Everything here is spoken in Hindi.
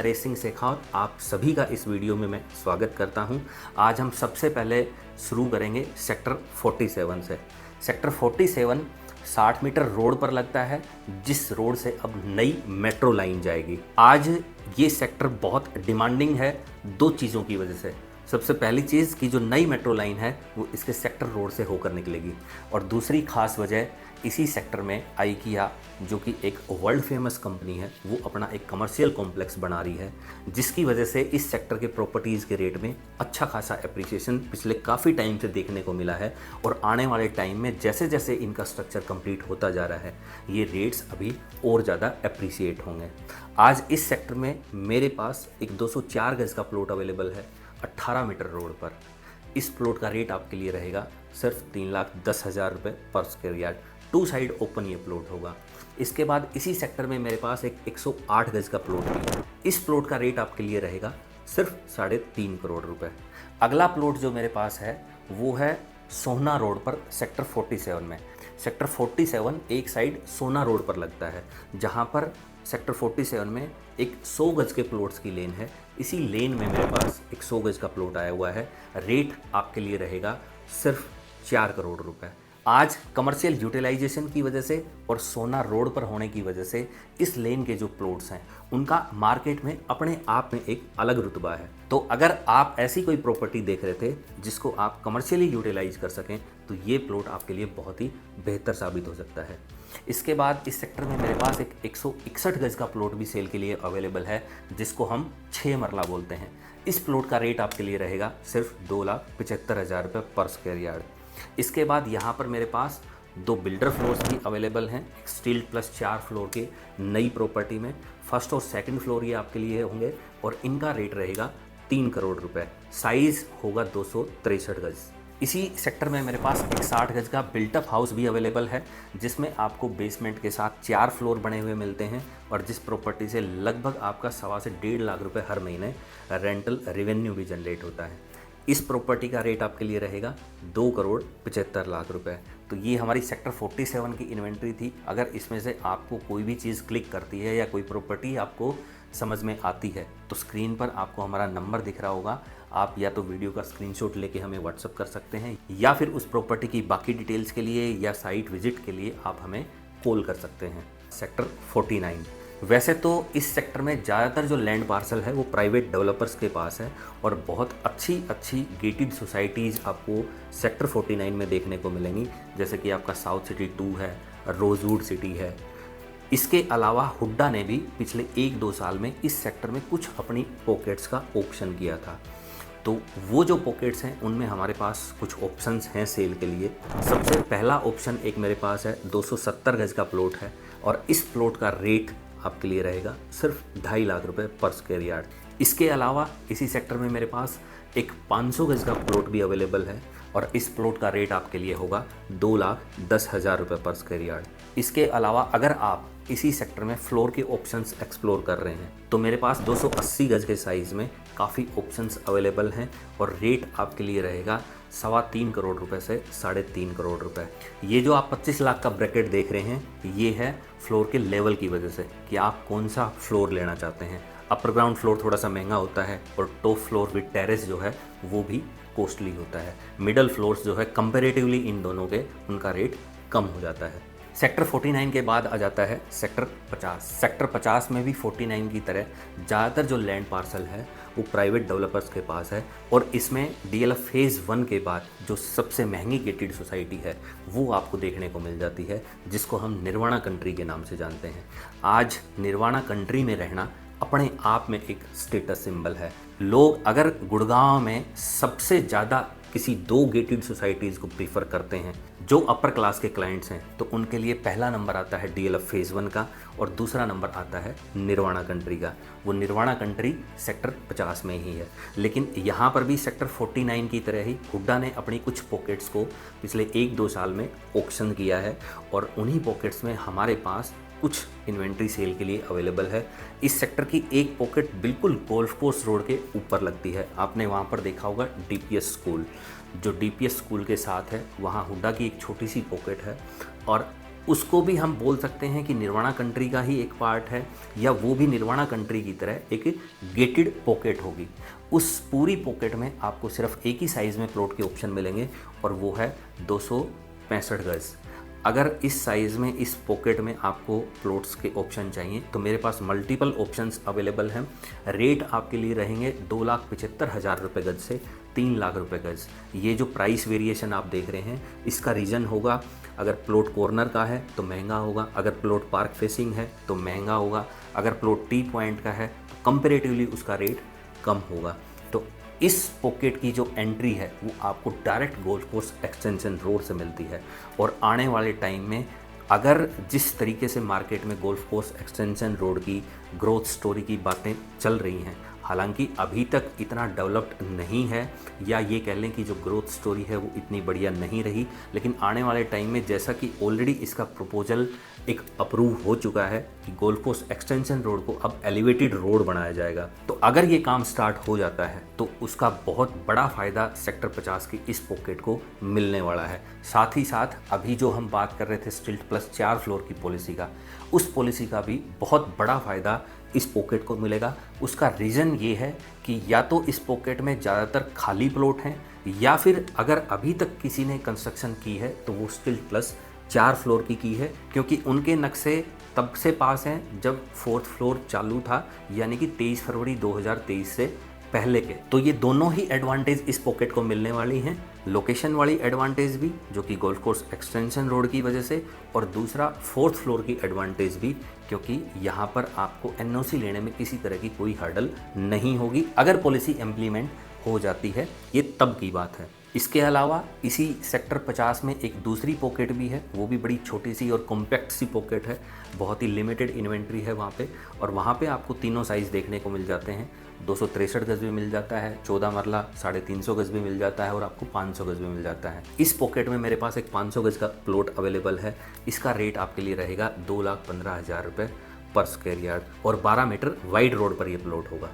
नरेश सिंह शेखावत, आप सभी का इस वीडियो में मैं स्वागत करता हूं। आज हम सबसे पहले शुरू करेंगे सेक्टर 47 से। सेक्टर 47 60 मीटर रोड पर लगता है, जिस रोड से अब नई मेट्रो लाइन जाएगी। आज ये सेक्टर बहुत डिमांडिंग है दो चीज़ों की वजह से। सबसे पहली चीज़ कि जो नई मेट्रो लाइन है वो इसके सेक्टर रोड से होकर निकलेगी, और दूसरी खास वजह इसी सेक्टर में आइकिया, जो कि एक वर्ल्ड फेमस कंपनी है, वो अपना एक कमर्शियल कॉम्प्लेक्स बना रही है, जिसकी वजह से इस सेक्टर के प्रॉपर्टीज़ के रेट में अच्छा खासा एप्रिसिएशन पिछले काफ़ी टाइम से देखने को मिला है। और आने वाले टाइम में जैसे जैसे इनका स्ट्रक्चर कंप्लीट होता जा रहा है, ये रेट्स अभी और ज़्यादा एप्रिसिएट होंगे। आज इस सेक्टर में मेरे पास एक 204 गज का प्लॉट अवेलेबल है 18 मीटर रोड पर। इस प्लॉट का रेट आपके लिए रहेगा सिर्फ 3,10,000 रुपये पर स्क्वायर यार्ड। 2 साइड ओपन ये प्लॉट होगा। इसके बाद इसी सेक्टर में मेरे पास एक 108 गज का प्लॉट भी है। इस प्लॉट का रेट आपके लिए रहेगा सिर्फ 3.5 करोड़ रुपए। अगला प्लॉट जो मेरे पास है वो है सोहना रोड पर सेक्टर 47 में। सेक्टर 47 एक साइड सोहना रोड पर लगता है, जहाँ पर सेक्टर 47 में एक 100 गज के प्लॉट्स की लेन है। इसी लेन में मेरे पास एक 100 गज का प्लॉट आया हुआ है। रेट आपके लिए रहेगा सिर्फ 4 करोड़ रुपए। आज कमर्शियल यूटिलाइजेशन की वजह से और सोना रोड पर होने की वजह से इस लेन के जो प्लॉट्स हैं उनका मार्केट में अपने आप में एक अलग रुतबा है। तो अगर आप ऐसी कोई प्रॉपर्टी देख रहे थे जिसको आप कमर्शियली यूटिलाइज कर सकें, तो ये प्लॉट आपके लिए बहुत ही बेहतर साबित हो सकता है। इसके बाद इस सेक्टर में मेरे पास एक 161 गज का प्लॉट भी सेल के लिए अवेलेबल है, जिसको हम 6 मरला बोलते हैं। इस प्लॉट का रेट आपके लिए रहेगा सिर्फ 2,75,000 रुपये पर स्क्वायर यार्ड। इसके बाद यहाँ पर मेरे पास 2 बिल्डर फ्लोर्स भी अवेलेबल हैं, स्टील प्लस 4 फ्लोर के नई प्रॉपर्टी में। फर्स्ट और सेकंड फ्लोर ये आपके लिए होंगे और इनका रेट रहेगा 3 करोड़ रुपए। साइज़ होगा 263 गज। इसी सेक्टर में मेरे पास एक 60 गज का बिल्टअप हाउस भी अवेलेबल है, जिसमें आपको बेसमेंट के साथ 4 फ्लोर बने हुए मिलते हैं, और जिस प्रॉपर्टी से लगभग आपका 1.25 से 1.5 लाख रुपए हर महीने रेंटल रेवेन्यू भी जनरेट होता है। इस प्रॉपर्टी का रेट आपके लिए रहेगा 2,75,00,000 रुपए। तो ये हमारी सेक्टर 47 की इन्वेंट्री थी। अगर इसमें से आपको कोई भी चीज़ क्लिक करती है या कोई प्रॉपर्टी आपको समझ में आती है, तो स्क्रीन पर आपको हमारा नंबर दिख रहा होगा। आप या तो वीडियो का स्क्रीनशॉट लेके हमें व्हाट्सअप कर सकते हैं, या फिर उस प्रॉपर्टी की बाकी डिटेल्स के लिए या साइट विजिट के लिए आप हमें कॉल कर सकते हैं। सेक्टर 49, वैसे तो इस सेक्टर में ज़्यादातर जो लैंड पार्सल है वो प्राइवेट डेवलपर्स के पास है, और बहुत अच्छी गेटेड सोसाइटीज़ आपको सेक्टर 49 में देखने को मिलेंगी, जैसे कि आपका साउथ सिटी 2 है, रोजवुड सिटी है। इसके अलावा हुड्डा ने भी पिछले 1-2 साल में इस सेक्टर में कुछ अपनी पॉकेट्स का ऑप्शन किया था। तो वो जो पॉकेट्स हैं उनमें हमारे पास कुछ ऑप्शंस हैं सेल के लिए। सबसे पहला ऑप्शन एक मेरे पास है 270 गज का प्लॉट है, और इस प्लॉट का रेट आपके लिए रहेगा सिर्फ 2.5 लाख रुपए पर स्क्वायर यार्ड। इसके अलावा इसी सेक्टर में मेरे पास एक 500 गज का प्लॉट भी अवेलेबल है, और इस प्लॉट का रेट आपके लिए होगा 2,10,000 रुपये पर स्क्वायर यार्ड। इसके अलावा अगर आप इसी सेक्टर में फ्लोर के ऑप्शंस एक्सप्लोर कर रहे हैं, तो मेरे पास 280 गज के साइज़ में काफ़ी ऑप्शंस अवेलेबल हैं, और रेट आपके लिए रहेगा 3.25 करोड़ रुपए से 3.5 करोड़ रुपए। ये जो आप 25 लाख का ब्रैकेट देख रहे हैं, ये है फ्लोर के लेवल की वजह से कि आप कौन सा फ्लोर लेना चाहते हैं। अपर ग्राउंड फ्लोर थोड़ा सा महंगा होता है, और टॉप फ्लोर विद टेरेस जो है वो भी कॉस्टली होता है। मिडल फ्लोर्स जो है कंपैरेटिवली इन दोनों के उनका रेट कम हो जाता है। सेक्टर 49 के बाद आ जाता है सेक्टर 50। सेक्टर 50 में भी 49 की तरह ज़्यादातर जो लैंड पार्सल है वो प्राइवेट डेवलपर्स के पास है, और इसमें DLF फेज़ 1 के बाद जो सबसे महंगी गेटेड सोसाइटी है वो आपको देखने को मिल जाती है, जिसको हम निर्वाणा कंट्री के नाम से जानते हैं। आज निर्वाणा कंट्री में रहना अपने आप में एक स्टेटस सिंबल है। लोग अगर गुड़गांव में सबसे ज़्यादा किसी 2 गेटेड सोसाइटीज़ को प्रीफर करते हैं जो अपर क्लास के क्लाइंट्स हैं, तो उनके लिए पहला नंबर आता है DLF फेज़ 1 का, और दूसरा नंबर आता है निर्वाणा कंट्री का। वो निर्वाणा कंट्री सेक्टर 50 में ही है। लेकिन यहाँ पर भी सेक्टर 49 की तरह ही हुड्डा ने अपनी कुछ पॉकेट्स को पिछले 1-2 साल में ऑक्शन किया है, और उन्हीं पॉकेट्स में हमारे पास कुछ इन्वेंट्री सेल के लिए अवेलेबल है। इस सेक्टर की एक पॉकेट बिल्कुल गोल्फ कोर्स रोड के ऊपर लगती है। आपने वहाँ पर देखा होगा DPS स्कूल, जो DPS स्कूल के साथ है, वहाँ हुड्डा की एक छोटी सी पॉकेट है, और उसको भी हम बोल सकते हैं कि निर्वाणा कंट्री का ही एक पार्ट है, या वो भी निर्वाणा कंट्री की तरह एक गेटेड पॉकेट होगी। उस पूरी पॉकेट में आपको सिर्फ एक ही साइज़ में प्लॉट के ऑप्शन मिलेंगे और वो है 265 गज। अगर इस साइज़ में, इस पॉकेट में आपको प्लॉट्स के ऑप्शन चाहिए तो मेरे पास मल्टीपल ऑप्शंस अवेलेबल हैं। रेट आपके लिए रहेंगे 2,75,000 रुपये गज से 3 लाख रुपये गज। ये जो प्राइस वेरिएशन आप देख रहे हैं, इसका रीज़न होगा, अगर प्लॉट कॉर्नर का है तो महंगा होगा, अगर प्लॉट पार्क फेसिंग है तो महंगा होगा, अगर प्लॉट टी पॉइंट का है तो कंपेरेटिवली उसका रेट कम होगा। तो इस पॉकेट की जो एंट्री है वो आपको direct golf course extension road से मिलती है। और आने वाले टाइम में अगर जिस तरीके से मार्केट में गोल्फ कोर्स एक्सटेंशन रोड की ग्रोथ स्टोरी की बातें चल रही हैं, हालांकि अभी तक इतना डेवलप्ड नहीं है, या ये कह लें कि जो ग्रोथ स्टोरी है वो इतनी बढ़िया नहीं रही, लेकिन आने वाले टाइम में जैसा कि ऑलरेडी इसका प्रपोजल एक अप्रूव हो चुका है कि गोल्फ कोर्स एक्सटेंशन रोड को अब एलिवेटेड रोड बनाया जाएगा, तो अगर ये काम स्टार्ट हो जाता है तो उसका बहुत बड़ा फ़ायदा सेक्टर 50 की इस पॉकेट को मिलने वाला है। साथ ही साथ अभी जो हम बात कर रहे थे स्टिल्ट प्लस 4 फ्लोर की पॉलिसी का, उस पॉलिसी का भी बहुत बड़ा फ़ायदा इस पॉकेट को मिलेगा। उसका रीज़न ये है कि या तो इस पॉकेट में ज़्यादातर खाली प्लॉट हैं, या फिर अगर अभी तक किसी ने कंस्ट्रक्शन की है तो वो स्टिल्ट प्लस 4 फ्लोर की है, क्योंकि उनके नक्शे तब से पास हैं जब 4th फ्लोर चालू था, यानी कि 23 फरवरी 2023 से पहले के। तो ये दोनों ही एडवांटेज इस पॉकेट को मिलने वाली हैं, लोकेशन वाली एडवांटेज भी जो कि गोल्फ कोर्स एक्सटेंशन रोड की वजह से, और दूसरा 4th फ्लोर की एडवांटेज भी क्योंकि यहाँ पर आपको एनओसी लेने में किसी तरह की कोई हर्डल नहीं होगी अगर पॉलिसी इम्प्लीमेंट हो जाती है, ये तब की बात है। इसके अलावा इसी सेक्टर 50 में एक दूसरी पॉकेट भी है, वो भी बड़ी छोटी सी और कॉम्पैक्ट सी पॉकेट है, बहुत ही लिमिटेड इन्वेंट्री है वहाँ पे, और वहाँ पे आपको तीनों साइज़ देखने को मिल जाते हैं। 263 गज भी मिल जाता है, 14 मरला 350 गज भी मिल जाता है, और आपको 500 गज भी मिल जाता है। इस पॉकेट में मेरे पास एक 500 गज का प्लॉट अवेलेबल है। इसका रेट आपके लिए रहेगा 2,15,000 रुपये पर स्क्वायर यार्ड, और 12 मीटर वाइड रोड पर यह प्लॉट होगा।